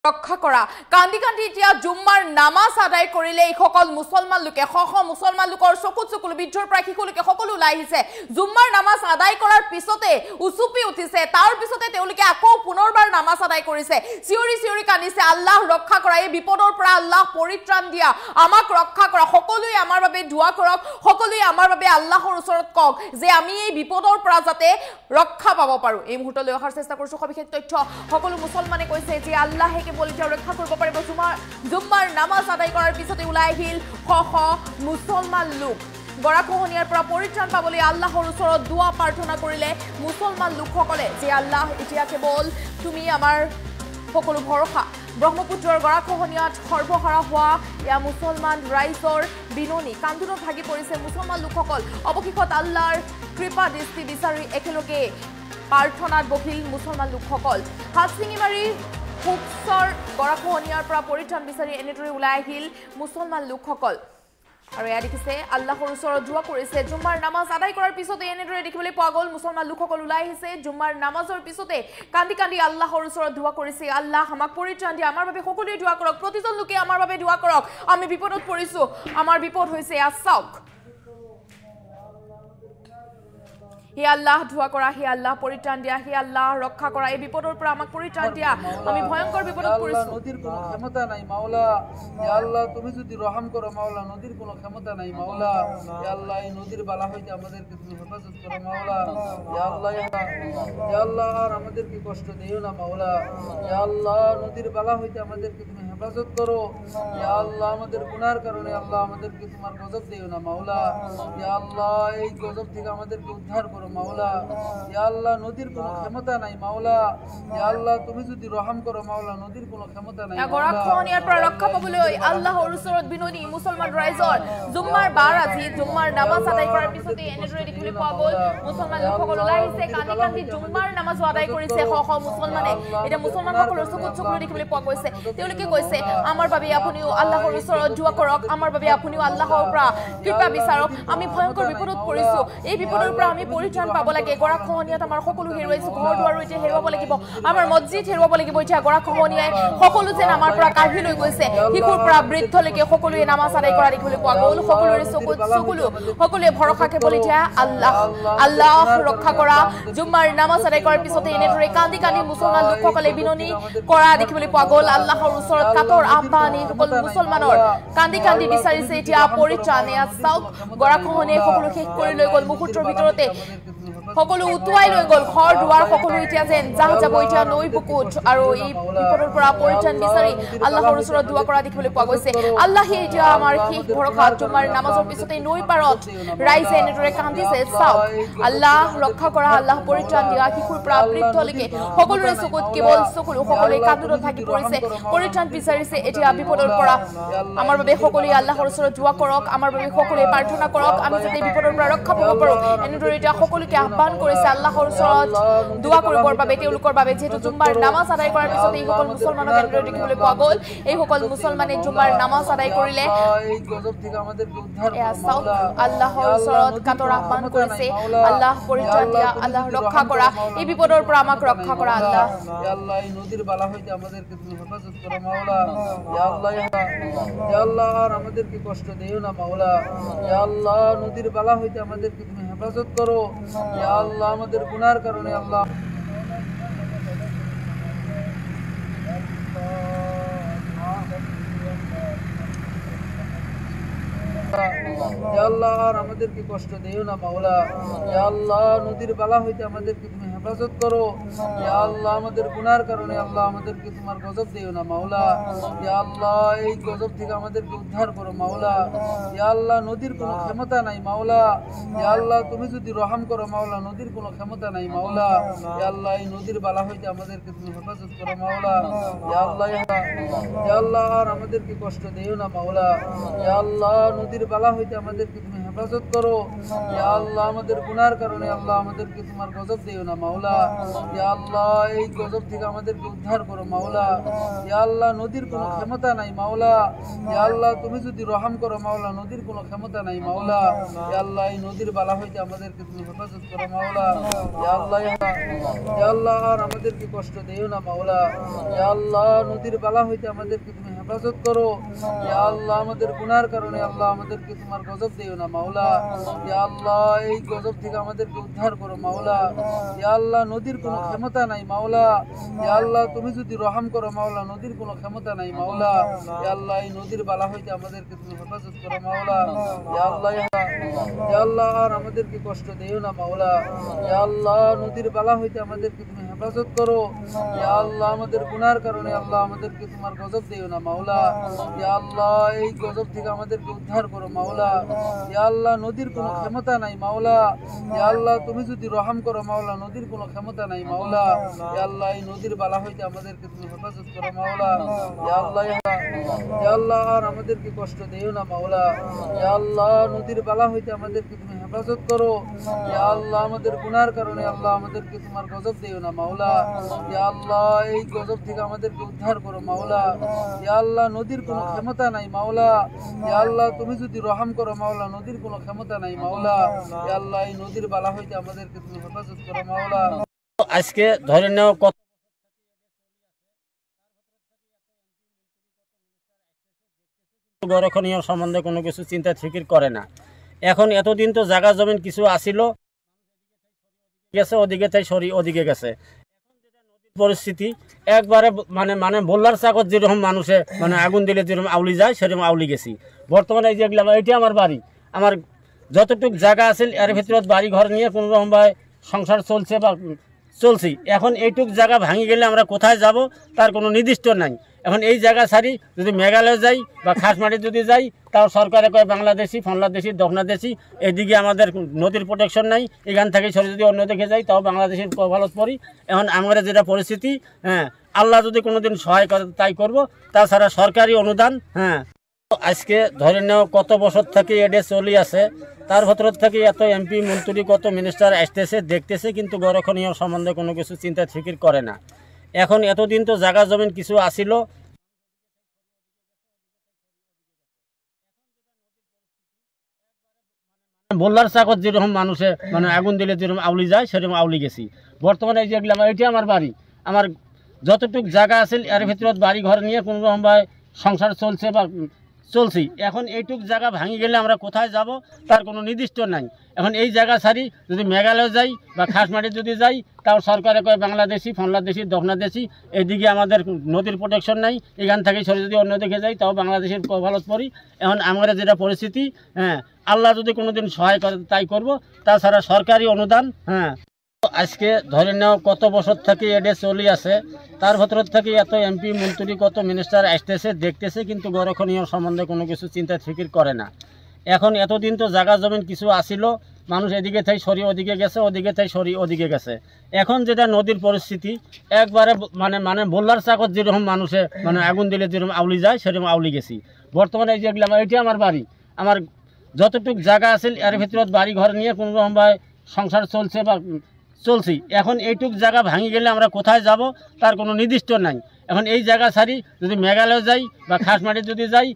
ৰক্ষা কৰা কান্দি কান্দি এতিয়া জুম্মাৰ নামাজ আদায় কৰিলে এই সকল মুছলমান লোকে শ মুছলমান লোকৰ চকুল বিদ্ধৰ পৰা শিশুলোকে সকলো ওলাই আহিছে জুম্মাৰ নামাজ আদায় কৰাৰ পিছতে উচুপি উঠিছে তাৰ পিছতে তেওঁলোকে আকৌ পুনৰবাৰ নামাজ আদায় কৰিছে চিঞৰি কান্দিছে আল্লাহ ৰক্ষা কৰা এই বিপদৰ পৰা আল্লাহ পৰিত্ৰাণ দিয়া আমাক ৰক্ষা কৰা সকলোৱে আমাৰ বাবে দুআ কৰক সকলোৱে আমাৰ বাবে আল্লাহৰ ওচৰত কওক যে আমি এই বিপদৰ পৰা যাতে ৰক্ষা পাব পাৰো এই মুহূৰ্তলৈ অহাৰ চেষ্টা কৰিছো সবিশেষ তথ্য সকলো মুছলমানে কৈছে যে আল্লাহে কেৱল এতিয়া ৰক্ষা কৰিব পাৰিব জুম্মাৰ নামাজ আদায় কৰাৰ পিছতে ওলাই আহিল শ মুছলমান লোক গৰাখহনীয়াৰ পৰা পৰিত্ৰাণ পাবলৈ আল্লাহৰ ওচৰত দুআ প্ৰাৰ্থনা কৰিলে মুছলমান লোকসকলে যে আল্লাহ এতিয়া কেৱল তুমি আমাৰ সকলো ভৰসা ব্ৰহ্মপুত্ৰৰ গৰাখহনীয়াত সৰ্বহাৰা হোৱা এয়া মুছলমান ৰাইজৰ বিননি কান্দোনত ভাগি পৰিছে মুছলমান লোকসকল অৱশেষত আল্লাহৰ কৃপা দৃষ্টি বিচাৰি একেলগে প্ৰাৰ্থনাত বহিল মুছলমান লোকসকল হাত ছিঙি মাৰি ফুকছৰ গৰাখহনীয়াৰ পৰা পৰিত্ৰাণ বিচাৰি এনেদৰে ওলাই আহিল মুছলমান লোকসকল আৰু এয়া দেখিছে আল্লাহৰ ওচৰত দুআ কৰিছে জুম্মাৰ নামাজ আদায় কৰাৰ পিছতে এনেদৰে দেখিবলৈ পোৱা গ'ল মুছলমান লোকসকল ওলাই আহিছে জুম্মাৰ নামাজৰ পিছতে কান্দি কান্দি আল্লাহৰ ওচৰত দুআ কৰিছে আল্লাহ আমাক পৰিত্ৰাণ দিয়া আমাৰ বাবে সকলোৱে দুআ কৰক প্ৰতিজন লোকে আমাৰ বাবে দুআ কৰক আমি বিপদত পৰিছো আমাৰ বিপদ হৈছে চাওক হে আল্লাহ দুআ কৰা হে আল্লাহ পৰিত্ৰাণ দিয়া হে আল্লাহ ৰক্ষা কৰা এই বিপদৰ পৰা আমাক পৰিত্ৰাণ দিয়া আমি ভয়ংকৰ বিপদত পৰিছো নদীৰ কোনো ক্ষমতা নাই মাওলা হে আল্লাহ তুমি যদি রহম করো মাওলা নদীর কোনো ক্ষমতা নাই মাওলা হে আল্লাহ এই নদীর বালা হইতে আমাদেরকে তুমি হেফাজত করো মাওলা হে আল্লাহ আর আমাদেরকে কষ্ট দিও না মাওলা হে আল্লাহ নদীর বালা হইতে আমাদেরকে তুমি হেফাজত করো হে আল্লাহ আমাদের গুনার কারণে আল্লাহ আমাদেরকে তোমার গজব দিও না মাওলা হে আল্লাহ এই গজব থেকে আমাদেরকে উদ্ধার করো মাওলা ইয়া আল্লাহ নদীর কোনো ক্ষমতা নাই মাওলা ইয়া আল্লাহ তুমি যদি রহম করো মাওলা নদীর কোনো ক্ষমতা নাই গৰাখহনীয়াৰ পৰা ৰক্ষা পাবলৈ আল্লাহৰ ওচৰত বিননি মুছলমান ৰাইজৰ জুম্মাৰ বাৰ আজি জুম্মাৰ নামাজ আদায় কৰাৰ পিছতে এনেদৰে দেখিবলৈ পোৱা গ'ল মুছলমান লোকসকল ওলাই আহিছে কান্দি কান্দি জুম্মাৰ নামাজ আদায় কৰিছে শ মুছলমানে এতিয়া মুছলমানসকলৰ চকুত দেখিবলৈ পোৱা গৈছে তেওঁলোকে কৈছে আমাৰ বাবে আপুনিও আল্লাহৰ ওচৰত দুআ কৰক আমাৰ বাবে আপুনিও আল্লাহৰ পৰা কৃপা বিচাৰক আমি ভয়ংকৰ বিপদত পৰিছো এই বিপদৰ পৰা আমি পৰিত্ৰাণ পাব লাগে গৰাখহনীয়াত আমাৰ সকলো হেৰুৱাইছো ঘৰ দুৱাৰ এতিয়া হেৰুৱাব লাগিব আমাৰ মছজিদ হেৰুৱাব লাগিব এতিয়া গৰাখহনীয়াই সকলো যেন আমাৰ পৰা কাঢ়ি লৈ গৈছে শিশুৰ পৰা বৃদ্ধলৈকে সকলোৱে নামাজ আদায় কৰা দেখিবলৈ পোৱা গ'ল সকলোৰে সকলোৱে ভৰসা কেৱল এতিয়া আল্লাহ ৰক্ষা কৰা জুম্মাৰ নামাজ আদায় কৰাৰ পিছতে এনেদৰে কান্দি কান্দি মুছলমান লোকসকলে বিননি কৰা দেখিবলৈ পোৱা গ'ল আল্লাহৰ ওচৰত কাতৰ আহ্বান এই সকলো মুছলমানৰ কান্দি কান্দি বিচাৰিছে এতিয়া পৰিত্ৰাণ এয়া চাওক গৰাখহনীয়াই সকলো শেষ কৰি লৈ গ'ল মুহূৰ্তৰ ভিতৰতে সকলো উতুৱাই লৈ গ'ল ঘৰ দুৱাৰ সকলো এতিয়া যেন জাহ যাব এতিয়া নৈ বুকুত আৰু এই বিপদৰ পৰা পৰিত্ৰাণ বিচাৰি আল্লাহৰ ওচৰত দুআ কৰা দেখিবলৈ পোৱা গৈছে আল্লাহে এতিয়া আমাৰ শেষ ভৰসা জুম্মাৰ নামাজৰ পিছতে নৈ পাৰত ৰাইজে এনেদৰে কান্দিছে চাওক আল্লাহ ৰক্ষা কৰা আল্লাহ পৰিত্ৰাণ দিয়া শিশুৰ পৰা বৃদ্ধলৈকে সকলোৰে চকুত কেৱল সকলোৱে কান্দোনত থাকি পৰিছে পৰিত্ৰাণ বিচাৰিছে এতিয়া বিপদৰ পৰা আমাৰ বাবে সকলোৱে আল্লাহৰ ওচৰত দুআ কৰক আমাৰ বাবে সকলোৱে প্ৰাৰ্থনা কৰক আমি যাতে বিপদৰ পৰা ৰক্ষা পাব পাৰো এনেদৰে এতিয়া সকলোকে আহ্বান কৰিছে আল্লাহৰ ওচৰত দুআ কৰিবৰ বাবে তেওঁলোকৰ বাবে যেহেতু জুম্মাৰ নামাজ আদায় কৰাৰ পিছত এই সকল মুছলমানক এনেদৰে দেখিবলৈ পোৱা গ'ল এই সকল মুছলমানে জুম্মাৰ নামাজ আদায় কৰিলে এই গজব থেকে আমাদেরকে উদ্ধার করো আল্লাহৰ ওচৰত কাতৰ আহ্বান কৰিছে আল্লাহ পৰিত্ৰাণ দিয়া আল্লাহ ৰক্ষা কৰা এই বিপদৰ পৰা আমাক ৰক্ষা কৰা আল্লাহ ইয়া আল্লাহ এই নদীর বালা হইতে আমাদেরকে তুমি হেফাজত করো মাওলা ইয়া আল্লাহ আর আমাদেরকে কষ্ট দিও না মাওলা ইয়া আল্লাহ নদীর বালা হইতে আমাদেরকে তুমি হেফাজত করো ইয়া আল্লাহ আমাদের গুনার কারণে আল্লাহ ইয়া আল্লাহ আর আমাদেরকে কষ্ট দিও না মাওলা ইয়া আল্লাহ নদীর বালা হইতে আমাদেরকে তুমি হেফাজত করো ইয়া আল্লাহ আমাদের গুনার কারণে আল্লাহ আমাদেরকে তোমার গজব দিও না মাওলা ইয়া আল্লাহ এই গজব থেকে আমাদেরকে উদ্ধার করো মাওলা ইয়া আল্লাহ নদীর কোনো ক্ষমতা নাই মাওলা ইয়া আল্লাহ তুমি যদি রহম করো মাওলা নদীর কোনো ক্ষমতা নাই মাওলা ইয়া আল্লাহ এই নদীর বালা হইতে আমাদেরকে তুমি হেফাজত করো মাওলা ইয়া আল্লাহ আর আমাদেরকে কষ্ট দিও না মাওলা ইয়া আল্লাহ নদীর বালা হইতে আমাদেরকে তুমি হেফাজত করো। ইয়া আল্লাহ আমাদের গুনার কারণে আল্লাহ আমাদেরকে তোমার গজব দিও না মাওলা। ইয়া আল্লাহ এই গজব থেকে আমাদেরকে উদ্ধার করো মাওলা। ইয়া আল্লাহ নদীর কোনো ক্ষমতা নাই মাওলা। ইয়া আল্লাহ তুমি যদি রহম করো মাওলা, নদীর কোনো ক্ষমতা নাই মাওলা। ইয়া আল্লাহ এই নদীর বালা হইতে আমাদেরকে তুমি হেফাজত করো মাওলা। ইয়া আল্লাহ ইয়া আল্লাহ আর আমাদেরকে কষ্ট দিও না মাওলা। ইয়া আল্লাহ নদীর বালা হইতে আমাদেরকে তুমি হেফাজত করো। ইয়া আল্লাহ আমাদের গুনার কারণে আল্লাহ আমাদেরকে তোমার গজব দিও না মাওলা। ইয়া আল্লাহ এই গজব থেকে আমাদেরকে উদ্ধার করো মাওলা। ইয়া আল্লাহ নদীর কোনো ক্ষমতা নাই মাওলা। ইয়া আল্লাহ তুমি যদি রহম করো মাওলা, নদীর কোনো ক্ষমতা নাই মাওলা। ইয়া আল্লাহ এই নদীর বালা হইতে আমাদেরকে তুমি হেফাজত করো মাওলা। ইয়া আল্লাহ ইয়া আল্লাহ আর আমাদেরকে কষ্ট দিও না মাওলা। ইয়া আল্লাহ নদীর বালা হইতে আমাদেরকে তুমি হেফাজত করো। ইয়া আল্লাহ আমাদের গুনার কারণে আল্লাহ আমাদেরকে তোমার গজব দিও না মাওলা। ইয়া আল্লাহ এই গজব থেকে আমাদেরকে উদ্ধার করো মাওলা। ইয়া আল্লাহ নদীর কোনো ক্ষমতা নাই মাওলা। ইয়া আল্লাহ তুমি যদি রহম করো মাওলা, নদীর কোনো ক্ষমতা নাই মাওলা। ইয়া আল্লাহ এই নদীর বালা হইতে আমাদেরকে তুমি হেফাজত করো মাওলা। ইয়া আল্লাহ ইয়া আল্লাহ আর আমাদেরকে কষ্ট দিও না মাওলা। ইয়া আল্লাহ নদীর বালা হইতে আমাদেরকে তুমি হেফাজত করো। ইয়া আল্লাহ আমাদের গুনার কারণে আল্লাহ আমাদেরকে তোমার গজব দিও না মাওলা। ইয়া আল্লাহ এই গজব থেকে আমাদেরকে উদ্ধার করো মাওলা। ইয়া আল্লাহ নদীর কোনো ক্ষমতা নাই মাওলা। ইয়া আল্লাহ তুমি যদি রহম করো মাওলা, নদীর কোনো ক্ষমতা নাই মাওলা। ইয়া আল্লাহ এই নদীর বালা হইতে আমাদেরকে তুমি হেফাজত করো মাওলা। আজকে ধরে নাও কত গরক্ষণীয় সম্বন্ধে কোনো কিছু চিন্তা ফিকির করে না। এখন এতদিন তো জায়গা জমিন কিছু আসিল, গেছে ওদিকে তাই সরি ওদিকে গেছে। পরিস্থিতি একবারে মানে মানে বললার চাকত যেরকম মানুষে মানে আগুন দিলে যেরকম আউলি যায় সেরকম আউলি গেছি। বর্তমানে এই যে এটি আমার বাড়ি, আমার যতটুক জায়গা আছে এর ভিতৰত বাড়ি ঘর নিয়ে কোনো রকমভাবে সংসার চলছে বা চলছি। এখন এইটুক জায়গা ভাঙি গেলে আমরা কোথায় যাব তার কোনো নির্দিষ্ট নাই। এখন এই জায়গা ছাড়ি যদি মেঘালয় যাই বা খাসমাটি যদি যাই, তাও সরকারে কয় বাংলাদেশি বাংলাদেশি দক্ষিণাদেশি, এদিকে আমাদের নদীর প্রোটেকশন নাই। এখান থেকে সরে যদি অন্য দিকে যাই তাও বাংলাদেশের কভালত পড়ি। এখন আমাদের যেটা পরিস্থিতি, আল্লাহ যদি কোনোদিন সহায় করে তাই করব, তাছাড়া সরকারি অনুদান আজকে ধরে নাও কত বছর থেকে এডে চলি আছে, তার ভেতর থেকে এত এমপি মন্ত্রী কত মিনিস্টার আসতেছে দেখতেছে, কিন্তু গরক্ষণীয় সম্বন্ধে কোনো কিছু চিন্তা ফিকির করে না। এখন এতদিন তো জায়গা জমিন কিছু আসিল, বললার চাকত যেরকম মানুষে মানে আগুন দিলে যেরকম আউলি যায় সেরকম আউলি গেছি। বর্তমানে এই যে এটি আমার বাড়ি, আমার যতটুক জায়গা আছে এর ভিতৰত বাড়ি ঘর নিয়ে কোনো রকমভাবে সংসার চলছে বা চলছি। এখন এইটুক জায়গা ভাঙি গেলে আমরা কোথায় যাব তার কোনো নির্দিষ্ট নাই। এখন এই জায়গা ছাড়ি যদি মেঘালয় যাই বা খাসমাটি যদি যাই, তাও সরকারে কয় বাংলাদেশি বাংলাদেশি দক্ষিণাদেশি, এদিকে আমাদের নদীর প্রোটেকশন নাই। এখান থেকে সরে যদি অন্য দিকে যাই তাও বাংলাদেশের কভালত পড়ি। এখন আমাদের যেটা পরিস্থিতি, আল্লাহ যদি কোনোদিন সহায় করে তাই করব, তাছাড়া সরকারি অনুদান আজকে ধরে নাও কত বছর থেকে এডে চলি আছে, তার ভেতর থেকে এত এমপি মন্ত্রী কত মিনিস্টার আসতেছে দেখতেছে, কিন্তু গরক্ষণীয় সম্বন্ধে কোনো কিছু চিন্তা ফিকির করে না। এখন এতদিন তো জায়গা জমিন কিছু আসিল, মানুষ এদিকে তাই সরি ওদিকে গেছে ওদিকে তাই সরি ওদিকে গেছে। এখন যেটা নদীর পরিস্থিতি একবারে মানে মানে বললার চাকত যেরকম মানুষে মানে আগুন দিলে যেরকম আউলি যায় সেরকম আউলি গেছি। বর্তমানে এই যে এটি আমার বাড়ি, আমার যতটুক জায়গা আছে এর ভিতৰত বাড়ি ঘর নিয়ে কোনো রকমভাবে সংসার চলছে বা চলছি। এখন এইটুক জায়গা ভাঙি গেলে আমরা কোথায় যাব তার কোনো নির্দিষ্ট নাই। এখন এই জায়গা ছাড়ি যদি মেঘালয় যাই বা খাসমাটি যদি যাই,